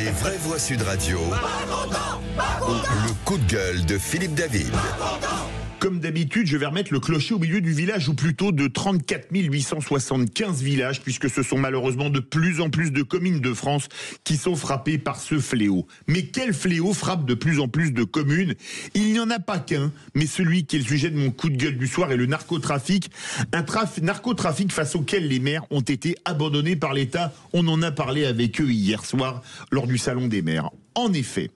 Les vraies voix Sud Radio. Le coup de gueule de Philippe David. Comme d'habitude, je vais remettre le clocher au milieu du village, ou plutôt de 34 875 villages, puisque ce sont malheureusement de plus en plus de communes de France qui sont frappées par ce fléau. Mais quel fléau frappe de plus en plus de communes? Il n'y en a pas qu'un, mais celui qui est le sujet de mon coup de gueule du soir est le narcotrafic. Un narcotrafic face auquel les maires ont été abandonnés par l'État. On en a parlé avec eux hier soir lors du Salon des maires. En effet,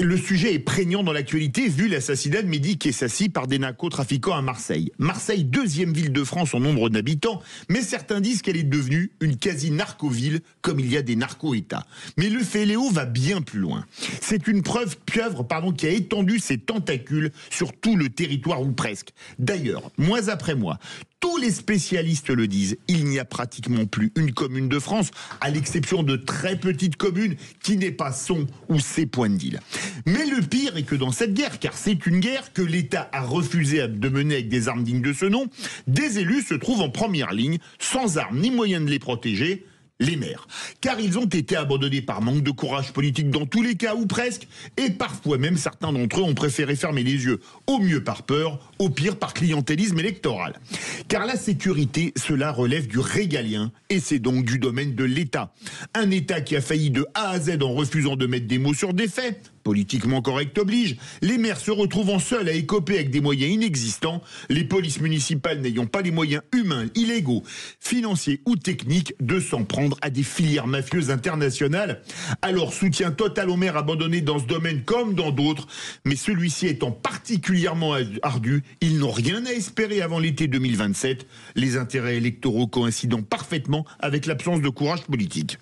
le sujet est prégnant dans l'actualité vu l'assassinat de Mehdi Kessassi par des narcotrafiquants à Marseille. Marseille, deuxième ville de France en nombre d'habitants, mais certains disent qu'elle est devenue une quasi-narco-ville, comme il y a des narco-États. Mais le fléau va bien plus loin. C'est une pieuvre qui a étendu ses tentacules sur tout le territoire, ou presque. D'ailleurs, mois après mois, tous les spécialistes le disent, il n'y a pratiquement plus une commune de France, à l'exception de très petites communes, qui n'ait pas son ou ses points de deal. Mais le pire est que dans cette guerre, car c'est une guerre que l'État a refusé de mener avec des armes dignes de ce nom, des élus se trouvent en première ligne, sans armes ni moyens de les protéger, les maires. Car ils ont été abandonnés par manque de courage politique dans tous les cas, ou presque, et parfois même certains d'entre eux ont préféré fermer les yeux, au mieux par peur, au pire par clientélisme électoral. Car la sécurité, cela relève du régalien, et c'est donc du domaine de l'État. Un État qui a failli de A à Z en refusant de mettre des mots sur des faits, politiquement correct oblige, les maires se retrouvant seuls à écoper avec des moyens inexistants, les polices municipales n'ayant pas les moyens humains, illégaux, financiers ou techniques de s'en prendre à des filières mafieuses internationales. Alors soutien total aux maires abandonnés dans ce domaine comme dans d'autres, mais celui-ci étant particulièrement ardu, ils n'ont rien à espérer avant l'été 2027, les intérêts électoraux coïncidant parfaitement avec l'absence de courage politique.